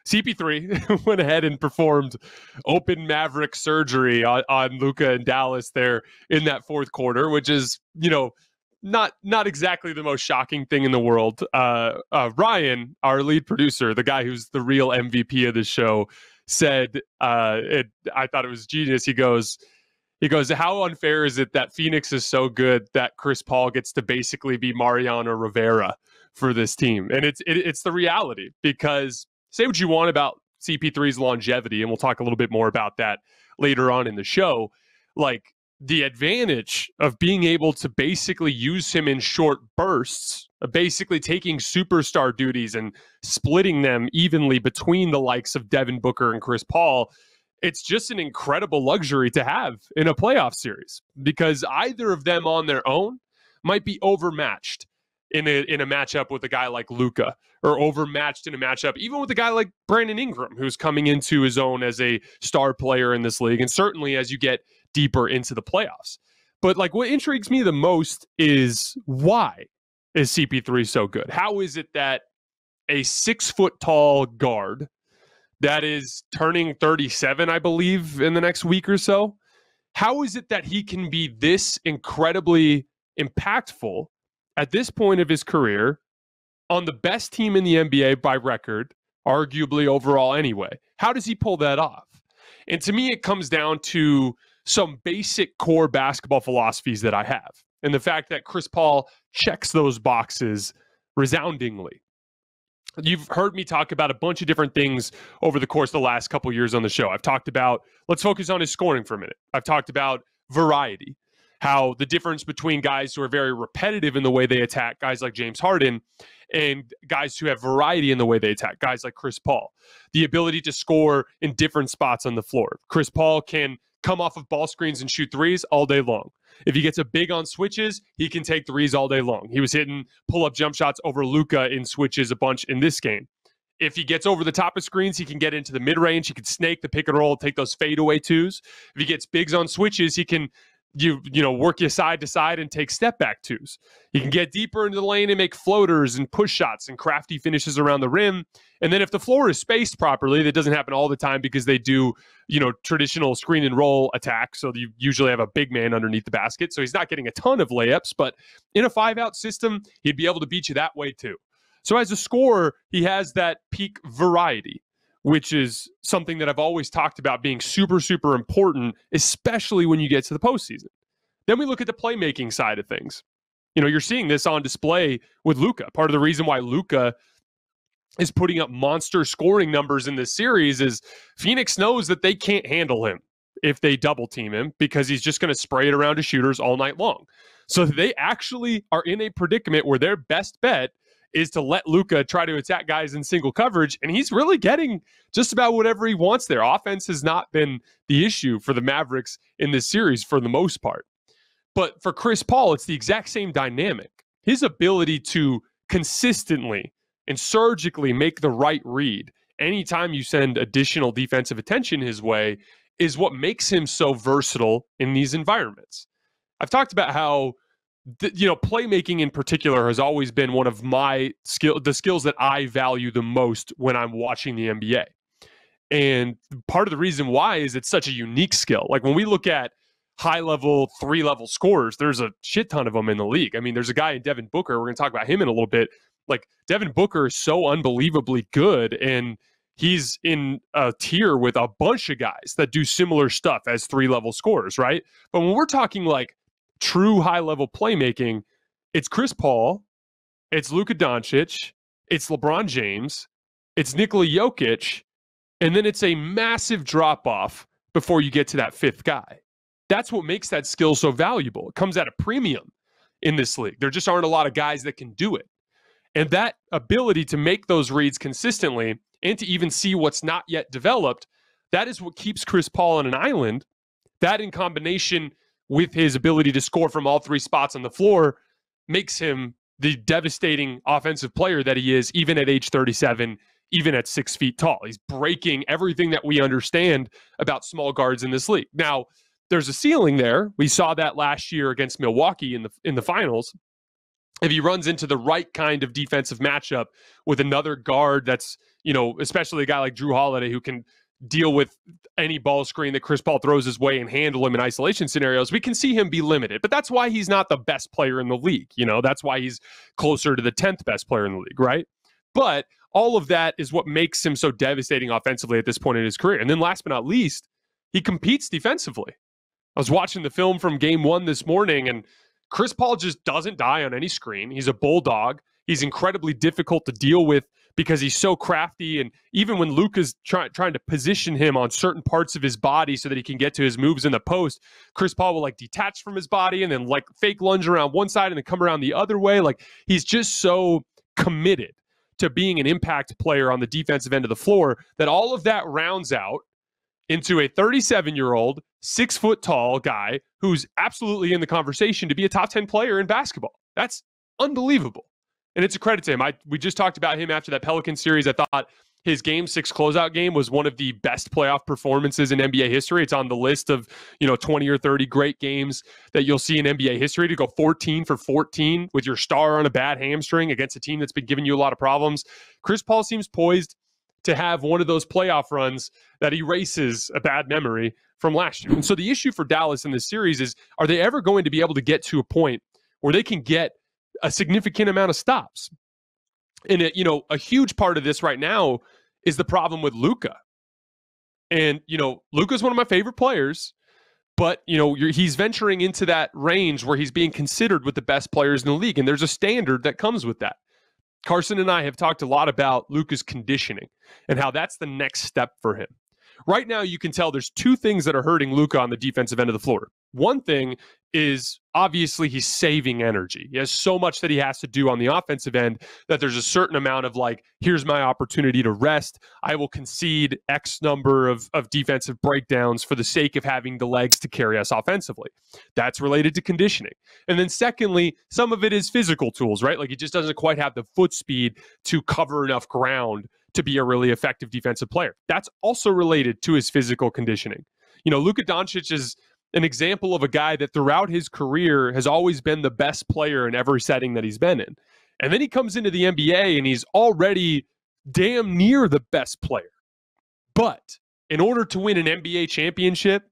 CP3 went ahead and performed open Maverick surgery on Luka and Dallas there in that fourth quarter, which is, not exactly the most shocking thing in the world. Ryan, our lead producer, the guy who's the real MVP of the show, said, I thought it was genius. He goes, how unfair is it that Phoenix is so good that Chris Paul gets to basically be Mariano Rivera for this team? And it's the reality, because say what you want about CP3's longevity, and we'll talk a little bit more about that later on in the show. Like, the advantage of being able to basically use him in short bursts, basically taking superstar duties and splitting them evenly between the likes of Devin Booker and Chris Paul, it's just an incredible luxury to have in a playoff series, because either of them on their own might be overmatched in a matchup with a guy like Luka, or overmatched in a matchup even with a guy like Brandon Ingram, who's coming into his own as a star player in this league, and certainly as you get deeper into the playoffs. But like, what intrigues me the most is, why is CP3 so good? How is it that a 6 foot tall guard that is turning 37, I believe, in the next week or so, how is it that he can be this incredibly impactful at this point of his career on the best team in the NBA by record, arguably overall anyway? How does he pull that off? And to me, it comes down to some basic core basketball philosophies that I have, and the fact that Chris Paul checks those boxes resoundingly. You've heard me talk about a bunch of different things over the course of the last couple years on the show. I've talked about, let's focus on his scoring for a minute. I've talked about variety, how the difference between guys who are very repetitive in the way they attack, guys like James Harden, and guys who have variety in the way they attack, guys like Chris Paul. The ability to score in different spots on the floor. Chris Paul can come off of ball screens and shoot threes all day long. If he gets a big on switches, he can take threes all day long. He was hitting pull-up jump shots over Luka in switches a bunch in this game. If he gets over the top of screens, he can get into the mid-range. He can snake the pick and roll, take those fadeaway twos. If he gets bigs on switches, he can work you side to side and take step back twos. He can get deeper into the lane and make floaters and push shots and crafty finishes around the rim. And then if the floor is spaced properly, that doesn't happen all the time because they do, traditional screen and roll attack. So you usually have a big man underneath the basket. So he's not getting a ton of layups, but in a 5-out system, he'd be able to beat you that way too. So as a scorer, he has that peak variety, which is something that I've always talked about being super, super important, especially when you get to the postseason. Then we look at the playmaking side of things. You're seeing this on display with Luka. Part of the reason why Luka is putting up monster scoring numbers in this series is Phoenix knows that they can't handle him if they double team him, because he's just going to spray it around to shooters all night long. So they actually are in a predicament where their best bet is to let Luka try to attack guys in single coverage, and he's really getting just about whatever he wants there. Offense has not been the issue for the Mavericks in this series for the most part. But for Chris Paul, it's the exact same dynamic. His ability to consistently and surgically make the right read anytime you send additional defensive attention his way is what makes him so versatile in these environments. I've talked about how playmaking in particular has always been one of the skills that I value the most when I'm watching the NBA. And part of the reason why is it's such a unique skill. Like, when we look at high-level, 3-level scorers, there's a shit ton of them in the league. I mean, there's a guy in Devin Booker. We're going to talk about him in a little bit. Like, Devin Booker is so unbelievably good, and he's in a tier with a bunch of guys that do similar stuff as 3-level scorers, right? But when we're talking like true high-level playmaking, it's Chris Paul, it's Luka Doncic, it's LeBron James, it's Nikola Jokic, and then it's a massive drop-off before you get to that fifth guy. That's what makes that skill so valuable. It comes at a premium in this league. There just aren't a lot of guys that can do it. And that ability to make those reads consistently and to even see what's not yet developed, that is what keeps Chris Paul on an island. That, in combination with his ability to score from all 3 spots on the floor, makes him the devastating offensive player that he is, even at age 37, even at 6 feet tall. He's breaking everything that we understand about small guards in this league. Now, there's a ceiling there. We saw that last year against Milwaukee in the finals. if he runs into the right kind of defensive matchup with another guard that's, especially a guy like Drew Holiday who can deal with any ball screen that Chris Paul throws his way and handle him in isolation scenarios, we can see him be limited. But that's why he's not the best player in the league. That's why he's closer to the 10th best player in the league, right? But all of that is what makes him so devastating offensively at this point in his career. And then last but not least, he competes defensively. I was watching the film from game 1 this morning, and Chris Paul just doesn't die on any screen. He's a bulldog. He's incredibly difficult to deal with because he's so crafty. And even when Luka's trying to position him on certain parts of his body so that he can get to his moves in the post, Chris Paul will detach from his body and then fake lunge around one side and then come around the other way. He's just so committed to being an impact player on the defensive end of the floor that all of that rounds out into a 37-year-old, 6-foot-tall guy who's absolutely in the conversation to be a top 10 player in basketball. That's unbelievable. And it's a credit to him. We just talked about him after that Pelican series. I thought his Game 6 closeout game was one of the best playoff performances in NBA history. It's on the list of 20 or 30 great games that you'll see in NBA history. To go 14 for 14 with your star on a bad hamstring against a team that's been giving you a lot of problems. Chris Paul seems poised to have one of those playoff runs that erases a bad memory from last year. And so the issue for Dallas in this series is, are they ever going to be able to get to a point where they can get a significant amount of stops? And a huge part of this right now is the problem with Luka. And Luka's one of my favorite players, but he's venturing into that range where he's being considered with the best players in the league, and there's a standard that comes with that. Carson and I have talked a lot about Luka's conditioning and how that's the next step for him. Right now, you can tell there's two things that are hurting Luka on the defensive end of the floor. One thing is obviously he's saving energy. He has so much that he has to do on the offensive end that there's a certain amount of here's my opportunity to rest. I will concede X number of defensive breakdowns for the sake of having the legs to carry us offensively. That's related to conditioning. And then secondly, some of it is physical tools, right? He just doesn't quite have the foot speed to cover enough ground to be a really effective defensive player. That's also related to his physical conditioning. Luka Doncic is an example of a guy that throughout his career has always been the best player in every setting that he's been in. And then he comes into the NBA and he's already damn near the best player. But in order to win an NBA championship,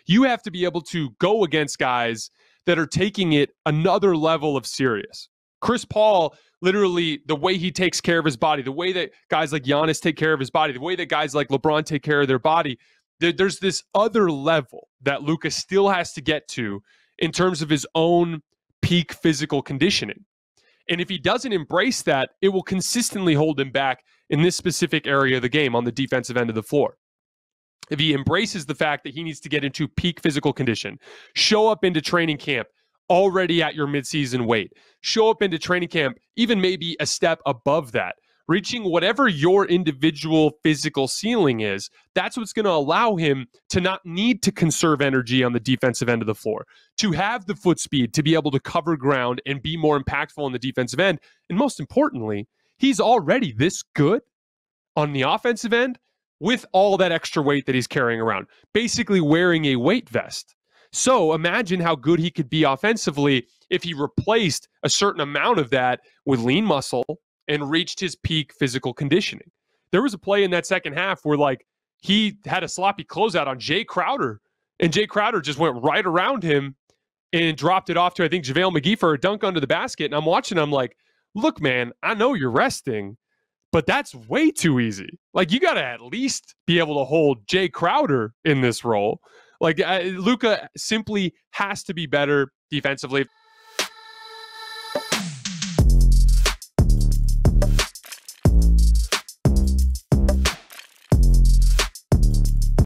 you have to be able to go against guys that are taking it another level of serious. Chris Paul, literally, the way he takes care of his body, the way that guys like Giannis take care of his body, the way that guys like LeBron take care of their body, there's this other level that Luka still has to get to in terms of his own peak physical conditioning. And if he doesn't embrace that, it will consistently hold him back in this specific area of the game on the defensive end of the floor. If he embraces the fact that he needs to get into peak physical condition, show up into training camp already at your midseason weight, show up into training camp even maybe a step above that, reaching whatever your individual physical ceiling is, that's what's going to allow him to not need to conserve energy on the defensive end of the floor, to have the foot speed to be able to cover ground and be more impactful on the defensive end. And most importantly, he's already this good on the offensive end with all that extra weight that he's carrying around, basically wearing a weight vest. So imagine how good he could be offensively if he replaced a certain amount of that with lean muscle and reached his peak physical conditioning. There was a play in that second half where he had a sloppy closeout on Jay Crowder, and Jay Crowder just went right around him and dropped it off to, I think, JaVale McGee for a dunk under the basket. And I'm watching, I'm like, look, man, I know you're resting, but that's way too easy. You got to at least be able to hold Jay Crowder in this role. Luka simply has to be better defensively.